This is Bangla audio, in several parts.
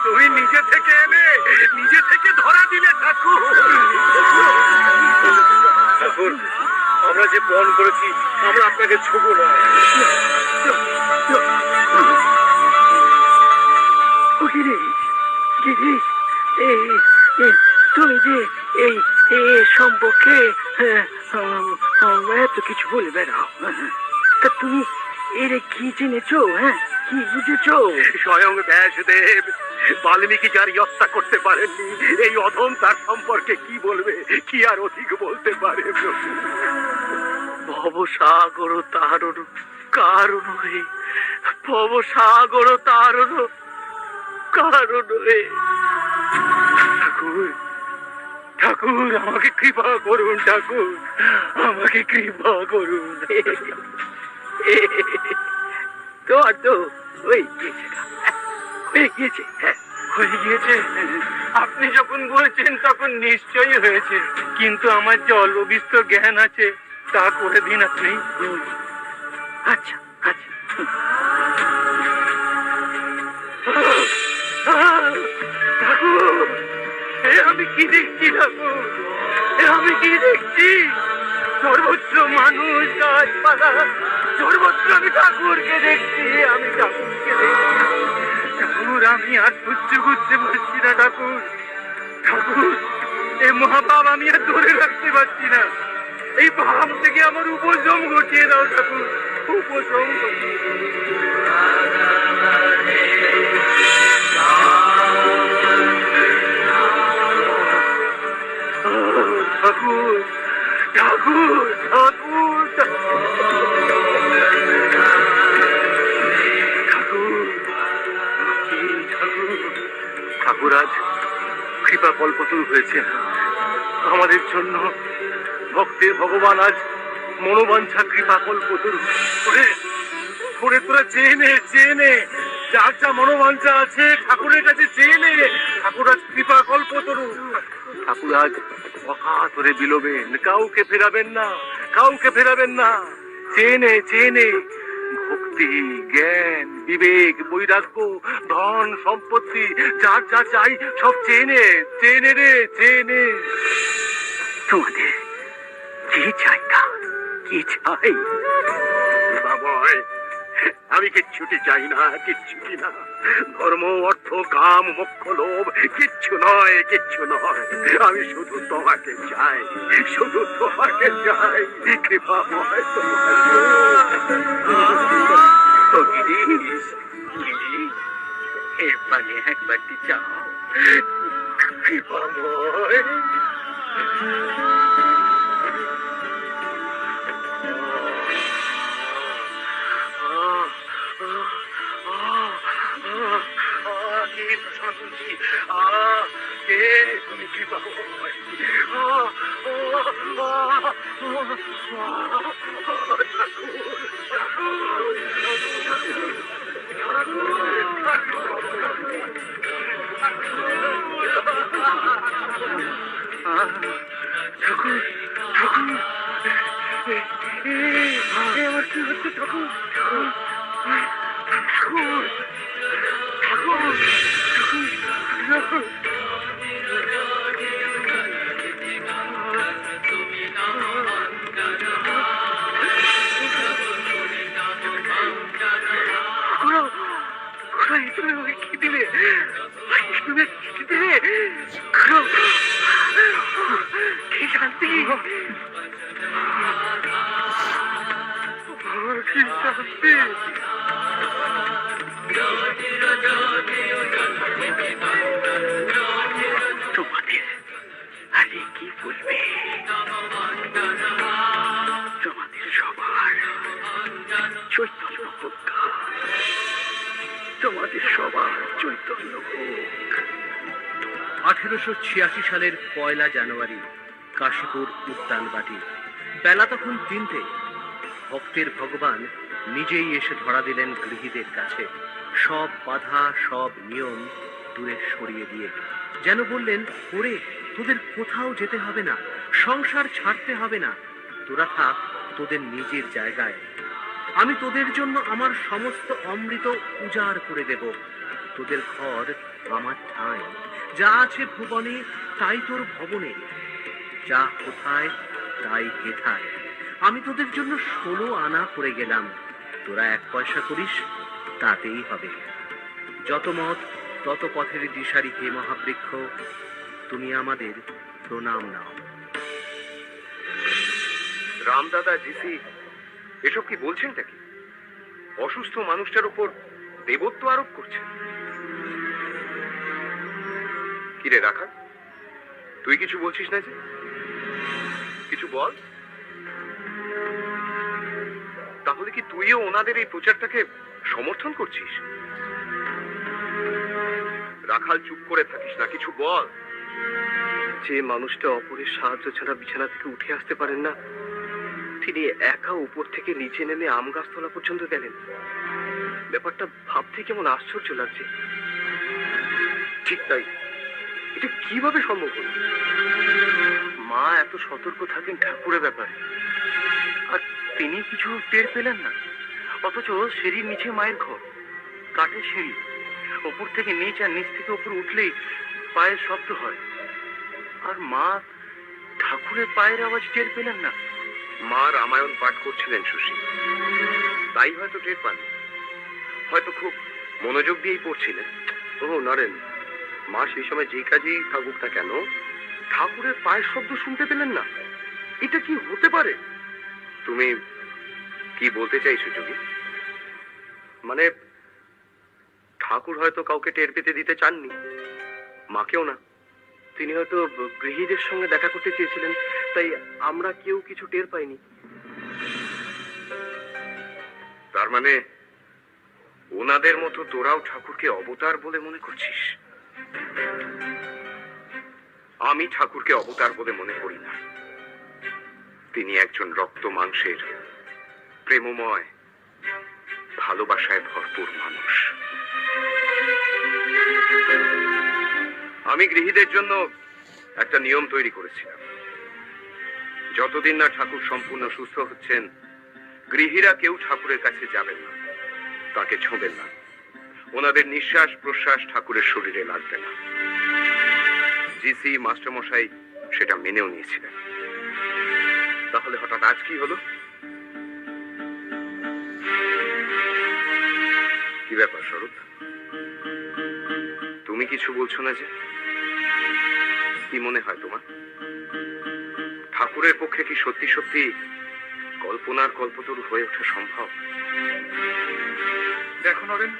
তুমি নিজে থেকে এলে, নিজে থেকে ধরা দিলে ঠাকুর। ঠাকুর, আমরা যে পণ করেছি আমরা আপনাকে ছোব না। তুমি যে এই সম্পর্কে এত কিছু বলে বেড়াও, তা তুমি এর কি জেনেছো? হ্যাঁ, কি বুঝেছো? স্বয়ং ব্যাসদেব বাল্মীকি যার হত্যা করতে পারেননি, এই অধম তার সম্পর্কে কি বলবে? কি আর অধিক বলতে পারে? ভবসাগর তারণ কারণ হয়ে, ভবসাগর তারণ কারণ হয়ে। ঠাকুর, ঠাকুর আমাকে কৃপা করুন, ঠাকুর আমাকে কৃপা করুন। তোমার তো হয়ে গিয়েছে, হয়ে গিয়েছে, হয়ে গিয়েছে। আপনি যখন বলছেন তখন নিশ্চয়ই হয়েছে, কিন্তু আমার যে অল্পবিস্তর জ্ঞান আছে তা করে দিন আপনি। আচ্ছা আচ্ছা। ঠাকুর, আমি কি দেখছি? ঠাকুর, আমি কি দেখছি? সর্বত্র মানুষ, গাছপালা, সর্বত্র আমি ঠাকুরকে দেখছি, আমি ঠাকুরকে দেখছি। ঠাকুর, আমি আর সহ্য করতে পারছি না। ঠাকুর, ঠাকুর, এই মহাপাপ আমি আর ধরে রাখতে পারছি না। এই ভাব থেকে আমার উপশম ঘটিয়ে দাও ঠাকুর, উপশম। ঠাকুর, ঠাকুর, ঠাকুর, ঠাকুর, আজ কৃপা কল্পতরু হয়েছে আমাদের জন্য। ভক্তের ভগবান আজ মনোবাঞ্ছা কৃপা কল্পতরু। তোরা চেনে চেনে যার যা মনোবাঞ্ছা আছে ঠাকুরের কাছে চেনে। ঠাকুর আজ কৃপা কল্পতরু। ঠাকুর আজ অকাতরে বিলোবেন, কাউকে ফেরাবেন না, কাউকে ফেরাবেন না। চেনে চেনে ভক্তি, জ্ঞান, বিবেক, বৈরাগ্য, ধন সম্পত্তি, যার যা চাই সব চেনে চেনে রে, চেনে। তোমাদের কি চাই? কি চাই? আমি কিচ্ছুটি চাই না, কিচ্ছুটি না। ধর্ম, অর্থ, কাম, মোক্ষ, লোভ কিচ্ছু নয়, কিচ্ছু নয়। আমি শুধু তোমাকে চাই, শুধু তোমাকে চাই। কৃপাময় এবারে একবারটি চাও, কৃপাময়। আমার কি হচ্ছে ঠাকুর? ঠাকুর, ঠাকুর, ঠাকুর, কি দিলে? কি শান্তি, কি শান্তি। তোমাদের আরে কি বলবে? তোমাদের সবার চৈতন্য হোক, তোমাদের সবার চৈতন্য হোক। 1886 সালের 1 জানুয়ারি কাশীপুর উদ্যানবাটি। বেলা তখন 3টে। ভক্তের ভগবান নিজেই এসে ধরা দিলেন গৃহীদের কাছে, সব বাধা, সব নিয়ম দূরে সরিয়ে দিয়ে। যেন বললেন, ওরে তোদের কোথাও যেতে হবে না, সংসার ছাড়তে হবে না, তোরা থাক তোদের নিজের জায়গায়। আমি তোদের জন্য আমার সমস্ত অমৃত উজাড় করে দেব। তোদের ঘর আমার ঠাঁই, যা আছে ভুবনে তাই তোর ভবনে, যা কোথায় তাই হেথায়। আমি তোদের জন্য 16 আনা করে গেলাম, তোরা 1 পয়সা করিস তাতেই হবে। যত মত তত পথের দিশারি হে মহাবৃক্ষ, তুমি আমাদের প্রণাম নাও। রামদাদা জিসি এসব কি বলছেনটা কি? অসুস্থ মানুষটার উপর দেবত্ব আরোপ করছে। কিরে রাখা, তুই কিছু বলছিস না যে? কিছু বল। তাহলে কি তুইও ওনাদের এই প্রচারটাকে সমর্থন করছিস? রাখাল, চুপ করে থাকিস না, কিছু বল। যে মানুষটা অপরের সাহায্য ছাড়া বিছানা থেকে উঠে আসতে পারেন না, তিনি একা উপর থেকে নিচে নেমে আম গাছতলা পর্যন্ত গেলেন। ব্যাপারটা ভাবতে কেমন আশ্চর্য লাগছে। ঠিক তাই, এটা কিভাবে সম্ভব হলো? মা এত সতর্ক থাকেন ঠাকুরের ব্যাপারে, আর তিনি কিছু টের পেলেন না। অথচ সিঁড়ির নিচে মায়ের ঘর, কাঠের সিঁড়ি, উপর থেকে নিচ আর নিচ থেকে উপর উঠলেই পায়ের শব্দ হয়, আর মা ঠাকুরের পায়ের আওয়াজ টের পেলেন না। মা রামায়ণ পাঠ করছিলেন শশী, তাই হয়তো টের পান। হয়তো খুব মনোযোগ দিয়েই পড়ছিলেন। ও নরেন, মা সেই সময় যে কাজেই থাকুক না কেন, ঠাকুরের পায়ের শব্দ শুনতে পেলেন না? এটা কি হতে পারে? তুমি কি বলতে চাইছো যোগী? মানে ঠাকুর হয়তো কাউকে টের পেতে দিতে চাননি, মাকেও না। তিনি হয়তো গৃহীদের সঙ্গে দেখা করতে চেয়েছিলেন, তাই আমরা কেউ কিছু টের পাইনি। তার মানে ওনাদের মতো তোরাও ঠাকুরকে অবতার বলে মনে করছিস? আমি ঠাকুরকে অবতার বলে মনে করি না। তিনি একজন রক্ত মাংসের প্রেমময়, ভালোবাসায় ভরপুর মানুষ। আমি গৃহীদের জন্য একটা নিয়ম তৈরি করেছিলাম। যতদিন না ঠাকুর সম্পূর্ণ সুস্থ হচ্ছেন, গৃহীরা কেউ ঠাকুরের কাছে যাবেন না, তাকে ছোঁবেন না। ওনাদের নিঃশ্বাস প্রশ্বাস ঠাকুরের শরীরে লাগবে না। জিসি মাস্টারমশাই সেটা মেনেও নিয়েছিলেন। তাহলে হঠাৎ আজ কি হলো? কি ব্যাপার শরৎ, তুমি কিছু বলছো না যে? কি মনে হয় তোমার? ঠাকুরের পক্ষে কি সত্যি সত্যি কল্পনার কল্পতরু হয়ে ওঠা সম্ভব? দেখো নরেন,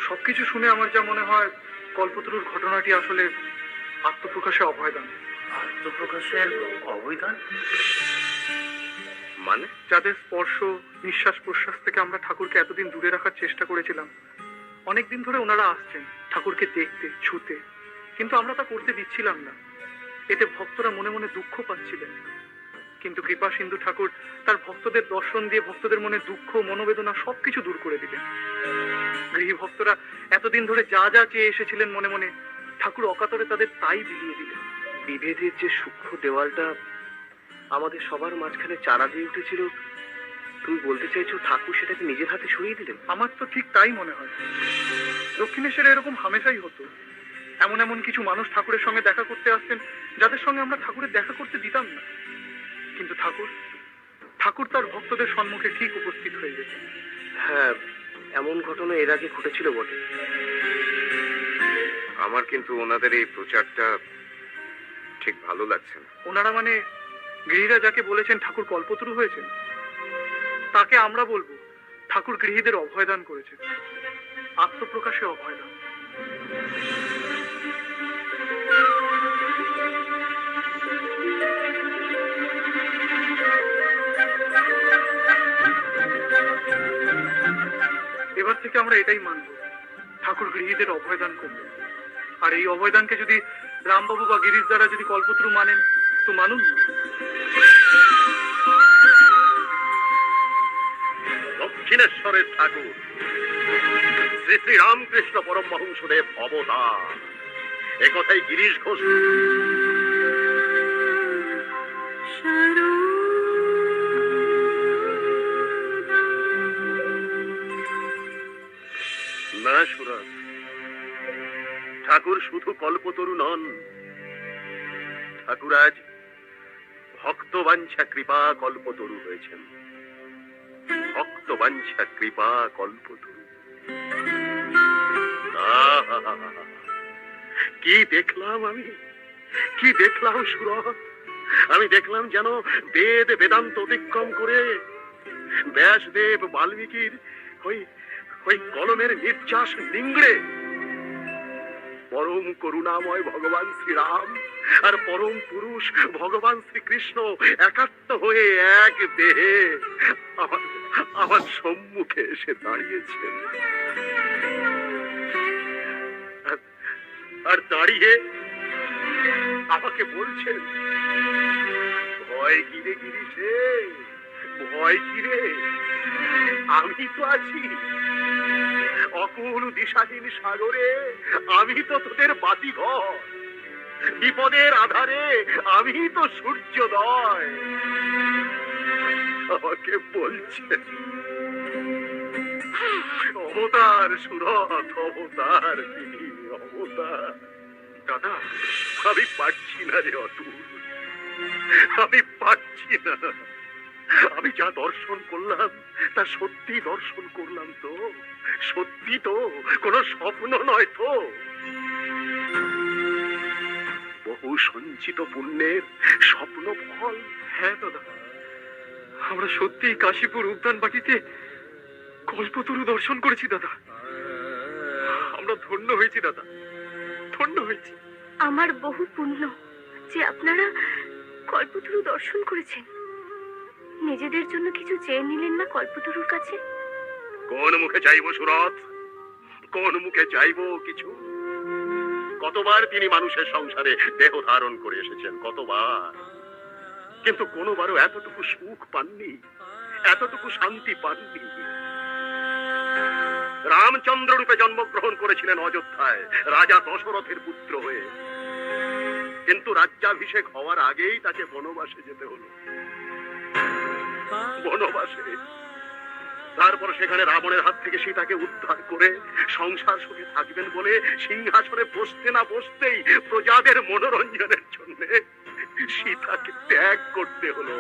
সবকিছু শুনে আমার যা মনে হয়, কল্পতরুর ঘটনাটি আসলে আত্মপ্রকাশে অভয়দান। আত্মপ্রকাশের অবৈধান মানে? যাদের স্পর্শ, নিঃশ্বাস প্রশ্বাস থেকে আমরা ঠাকুরকে এতদিন দূরে রাখার চেষ্টা করেছিলাম, অনেকদিন ধরে ওনারা আসছেন ঠাকুরকে দেখতে, ছুতে, কিন্তু আমরা তা করতে দিচ্ছিলাম না। এতে ভক্তরা মনে মনে দুঃখ পাচ্ছিলেন। কিন্তু কৃপা সিন্ধু ঠাকুর তার ভক্তদের দর্শন দিয়ে ভক্তদের মনে দুঃখ, মনোবেদনা সবকিছু দূর করে দিলেন। গৃহী ভক্তরা এতদিন ধরে যা যা চেয়ে এসেছিলেন মনে মনে, ঠাকুর অকাতরে তাদের তাই বিলিয়ে দিলেন। বিভেদের যে সূক্ষ্ম দেওয়ালটা আমাদের সবার মাঝখানে চারা দিয়ে উঠেছিল, তুমি বলতে চাইছো ঠাকুর সেটাকে নিজের হাতে সরিয়ে দিলেন? আমার তো ঠিক তাই মনে হয়। দক্ষিণেশ্বরে এরকম হামেশাই হতো। এমন এমন কিছু মানুষ ঠাকুরের সঙ্গে দেখা করতে আসতেন, যাদের সঙ্গে আমরা ঠাকুরের দেখা করতে দিতাম না। কিন্তু ঠাকুর তার ভক্তদের সম্মুখে ঠিক উপস্থিত হয়ে যেতেন। হ্যাঁ, এমন ঘটনা এর আগে ঘটেছিল বটে। আমার কিন্তু ওনাদের এই প্রচারটা ঠিক ভালো লাগছে না। ওনারা মানে গৃহীরা যাকে বলেছেন ঠাকুর কল্পতরু হয়েছেন, তাকে আমরা বলবো ঠাকুর গৃহীদের অভয়দান করেছেন, আত্মপ্রকাশে অভয়দান। এবার থেকে আমরা এটাই মানব, ঠাকুর গৃহীদের অভয়দান করবেন। আর এই অভয়দানকে যদি রামবাবু বা গিরিশ দ্বারা যদি কল্পতরু মানেন, তো মানুন না। দক্ষিণেশ্বরের ঠাকুর শ্রী শ্রী রামকৃষ্ণ পরমহংসদেব অবতার, একথাই গিরিশ ঘোষ। শরণ ঠাকুর শুধু কল্পতরু নন, ঠাকুর আজ ভক্তবাঞ্ছা কৃপা কল্পতরু হয়েছেন। ভক্তবাঞ্ছা কৃপা কল্পতরু। আহা! কি দেখলাম আমি, কি দেখলাম সুরত! আমি দেখলাম যেন বেদ বেদান্ত অতিক্রম করে ব্যাসদেব বাল্মীকির ওই ওই কলমের নির্যাস নিংড়ে পরম করুণাময় ভগবান শ্রীরাম আর পরম পুরুষ ভগবান শ্রীকৃষ্ণ একাত্ম হয়ে এক দেহে আমার সম্মুখে এসে দাঁড়িয়েছেন। আর দাঁড়িয়ে আমাকে বলছেন, ভয় কিরে গিরিশে, ভয় কিরে, আমি তো আছি। অকুল দিশাহীন সাগরে আমি তো তোদের বাতিঘর, বিপদের আধারে আমি তো সূর্যোদয়। আমাকে বলছেন অবতার সুরত, অবতার তিনি, অবতার। দাদা, আমি পারছি না রে অতুল, আমি পারছি না। আমি যা দর্শন করলাম তা সত্যি দর্শন করলাম তো, সত্যি তো, কোনো স্বপ্ন নয় তো। বহু সঞ্চিত পুণ্যের স্বপ্ন ফল। হ্যাঁ দাদা, আমরা সত্যি কাশীপুর উদ্যান বাটিতে কল্পতরু দর্শন করেছি দাদা। আমরা ধন্য হয়েছি দাদা, ধন্য হয়েছি। আমার বহু পুণ্য যে আপনারা কল্পতরু দর্শন করেছেন। নিজেদের জন্য কিছু চেয়ে নিলেন না কল্পতরুর কাছে? কোন মুখে চাইবো সুরত, কোন মুখে চাইবো কিছু? কতবার তিনি মানুষের সংসারে দেহ ধারণ করে এসেছেন, কতবার, কিন্তু কোনোবারও এতটুকু সুখ পাননি, এতটুকু শান্তি পাননি। রামচন্দ্র রূপে জন্মগ্রহণ করেছিলেন অযোধ্যায় রাজা দশরথের পুত্র হয়ে, কিন্তু রাজ্যাভিষেক হওয়ার আগেই তাকে বনবাসে যেতে হলো, বনবাসে। তারপর সেখানে রাবণের হাত থেকে সীতাকে উদ্ধার করে সংসার সুখে থাকবেন বলে সিংহাসনে বসতে না বসতেই প্রজাদের মনোরঞ্জনের জন্য সীতাকে ত্যাগ করতে হলো।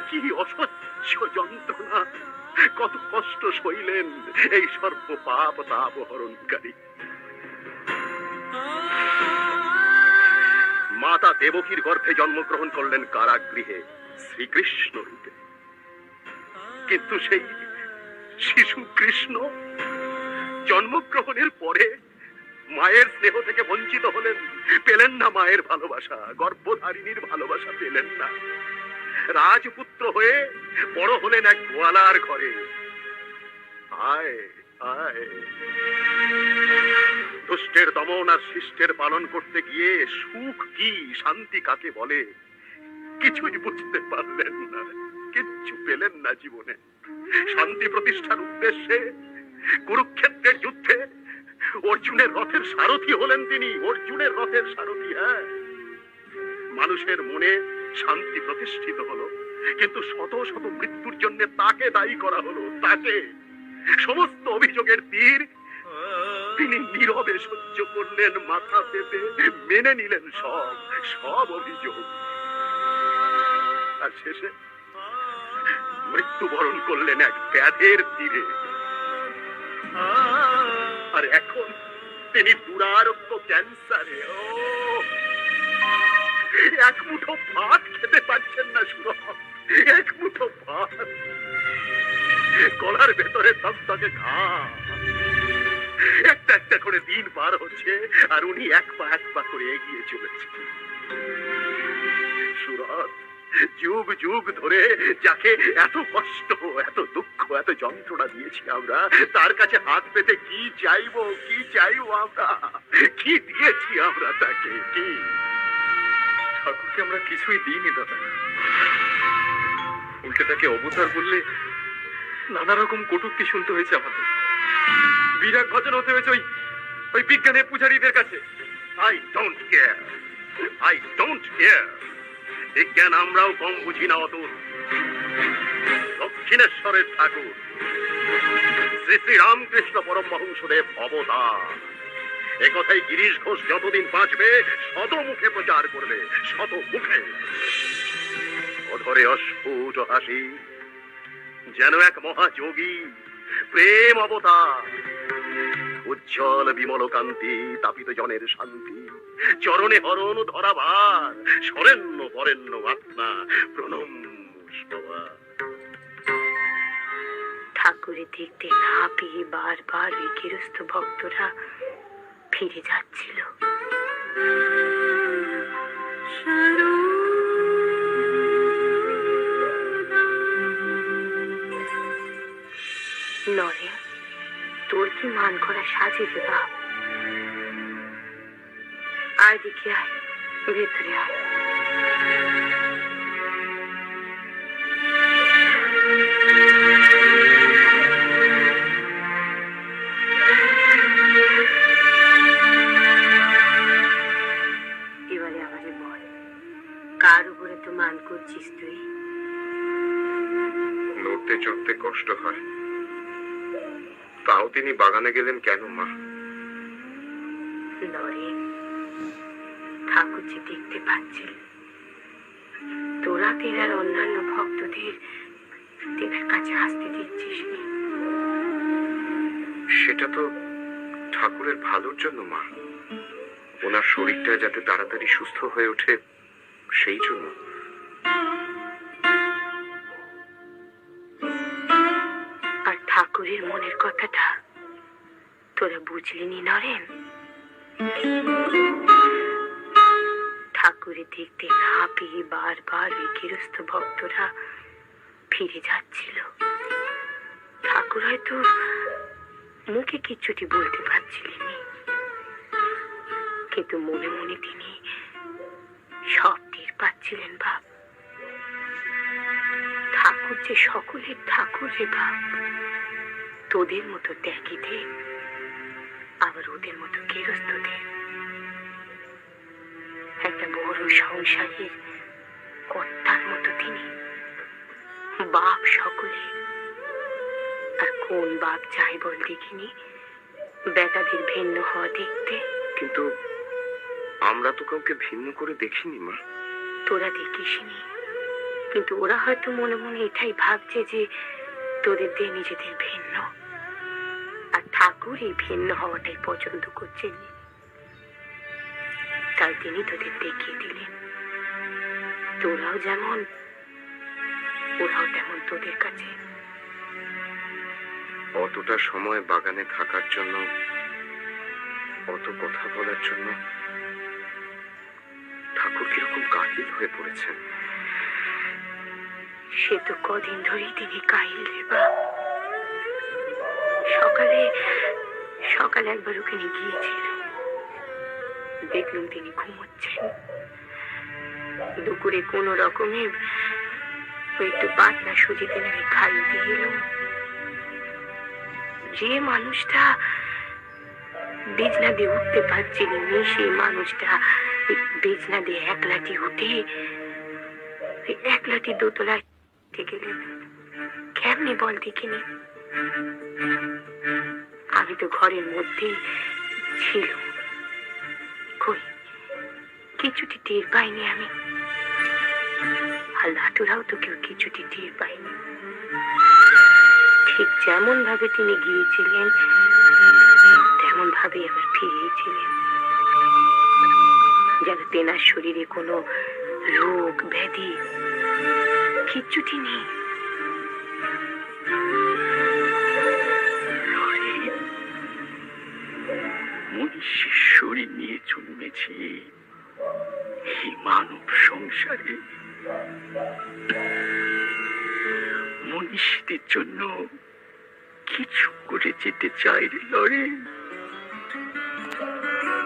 কি অসহ্য যন্ত্রণা, কত কষ্ট সইলেন এই সর্ব পাপ তাপ হরণকারী। মাতা দেবকীর গর্ভে জন্মগ্রহণ করলেন কারাগৃহে শ্রীকৃষ্ণ রূপে, কিন্তু সেই শিশু কৃষ্ণ জন্মগ্রহণের পরে মায়ের স্নেহ থেকে বঞ্চিত হলেন, পেলেন না মায়ের ভালোবাসা, গর্ভধারিণীর ভালোবাসা পেলেন না। রাজপুত্র হয়ে বড় হলেন এক গোয়ালার ঘরে। আয় আয়, দুষ্টের দমন আর শিষ্টের পালন করতে গিয়ে সুখ কি, শান্তি কাকে বলে কিছুই বুঝতে পারলেন না, কিচ্ছু পেলেন না জীবনে। শান্তি প্রতিষ্ঠার উদ্দেশ্যে কুরুক্ষেত্রের যুদ্ধে অর্জুনের রথের সারথি হলেন তিনি, অর্জুনের রথের সারথি। হ্যাঁ, মানুষের মনে শান্তি প্রতিষ্ঠিত হলো, কিন্তু শত শত মৃত্যুর জন্য তাকে দায়ী করা হলো, তাকে। সমস্ত অভিযোগের তীর তিনি নীরবে সহ্য করলেন, মাথা পেতে মেনে নিলেন সব সব অভিযোগ। আর শেষে মৃত্যুবরণ করলেন এক ব্যাধের তীরে। আর এখন তিনি দুরারোগ্য ক্যান্সারে। এক মুঠো ভাত খেতে পারছেন না সুরত, এক মুঠো ভাত, গলার ভেতরে তকতকে ঘা। একটা একটা করে দিন পার হচ্ছে আর উনি এক পা করে এগিয়ে চলেছেন। সুরত, যুগ যুগ ধরে যাকে এত কষ্ট, এত দুঃখ, এত যন্ত্রণা দিয়েছি আমরা, তার কাছে হাত পেতে কি চাইবো, কি চাইবো আমরা? কি দিয়েছি আমরা তাকে? কি? ঠাকুরকে আমরা কিছুই দিইনি দাদা, উল্টে তাকে অবতার বললে নানা রকম কটূক্তি শুনতে হয়েছে আমাদের। বিরাট ভজন হতে হয়েছে ওই বিজ্ঞানের পূজারীদের কাছে। I don't care, I don't care. বিজ্ঞান আমরাও কম বুঝি না অতুল। দক্ষিণেশ্বরের ঠাকুর শ্রী শ্রী রামকৃষ্ণ পরমহংসদেব অবতার। একথাই গিরিশ ঘোষ যতদিন বাঁচবে শত মুখে প্রচার করবে, শত মুখে। অধরে অস্ফুট হাসি, যেন এক মহাযোগী প্রেম অবতার। উজ্জ্বল বিমল কান্তি, তাপিত জনের শান্তি, চরণে হরণ ধরাবার, সরেণ্য বরেণ্য আত্মা প্রণম সবার। ঠাকুরের দেখতে না পেয়ে বারবার ওই গৃহস্থ ভক্তরা ফিরে যাচ্ছিল। নরে, তোর কি মান করা সাজে রে বাপ? আয় দেখি, আয় ভেতরে আয়। এবারে আমারে বল, কার উপরে তো মান করছিস তুই? নড়তে চড়তে কষ্ট হয়, তাও তিনি বাগানে গেলেন কেন মা? নরেন, ঠাকুর যে দেখতে পাচ্ছিল তোরা তেনার অন্যান্য ভক্তদের তেনার কাছে আসতে দিচ্ছিস না। সেটা তো ঠাকুরের ভালোর জন্য মা, ওনার শরীরটা যাতে তাড়াতাড়ি সুস্থ হয়ে ওঠে সেই জন্য। আর ঠাকুরের মনের কথাটা তোরা বুঝলিনি নরেন? ঠাকুরে দেখতে না পেয়ে বারবার ওই গৃহস্থ ভক্তরা ফিরে যাচ্ছিল। ঠাকুর হয়তো মুখে কিচ্ছুটি বলতে পারছিলেন, কিন্তু মনে মনে তিনি সব টের পাচ্ছিলেন বাপ। ঠাকুর যে সকলের ঠাকুর রে বাপ, তোদের মতো ত্যাগীদের, আবার ওদের মতো গৃহস্থদের। একটা বড় সংসারের কর্তার মতো তিনি বাপ সকলে। আর কোন বাপ চাই বল দেখিনি বেটাদের ভিন্ন হওয়া দেখতে? কিন্তু আমরা তো কাউকে ভিন্ন করে দেখিনি মা। তোরা দেখিসনি, কিন্তু ওরা হয়তো মনে মনে এটাই ভাবছে যে তোদের দিয়ে নিজেদের ভিন্ন। আর ঠাকুর এই ভিন্ন হওয়াটাই পছন্দ করছেন, তাই তিনি তোদের দেখিয়ে দিলেন তোরাও যেমন ওরাও তেমন তোদের কাছে। অতটা সময় বাগানে থাকার জন্য, অত কথা বলার জন্য ঠাকুর কিরকম কাহিল হয়ে পড়েছেন। সে তো কদিন ধরেই তিনি কাহিল রে বাপ। সকালে সকালে একবার ওখানে গিয়েছিল, দেখলুম তিনি ঘুমোচ্ছেন। দুপুরে কোনো রকমে একটু পাতলা সুজি তেনারে খাইয়ে দিয়ে এলো। যে মানুষটা বিছনা দিয়ে উঠতে পারছিলেন, সেই মানুষটা বিছনা দিয়ে একলাটি উঠে একলাটি দোতলায় গেলেন। কেমনি বল দেখিনি? আমি তো ঘরের মধ্যেই ছিল, কই কিছুটি টের পাইনি আমি। আর লাটুরাও তো কেউ কিছুটি টের পাইনি। ঠিক যেমন ভাবে তিনি গিয়েছিলেন তেমন ভাবে আবার ফিরিয়েছিলেন, যেন তেনার শরীরে কোনো রোগ ব্যাধি কিচ্ছুটি নেই। মনীষীর শরীর নিয়ে জন্মেছি এই মানব সংসারে। মনীষীদের জন্য কিছু করে যেতে চাই রে লরেন।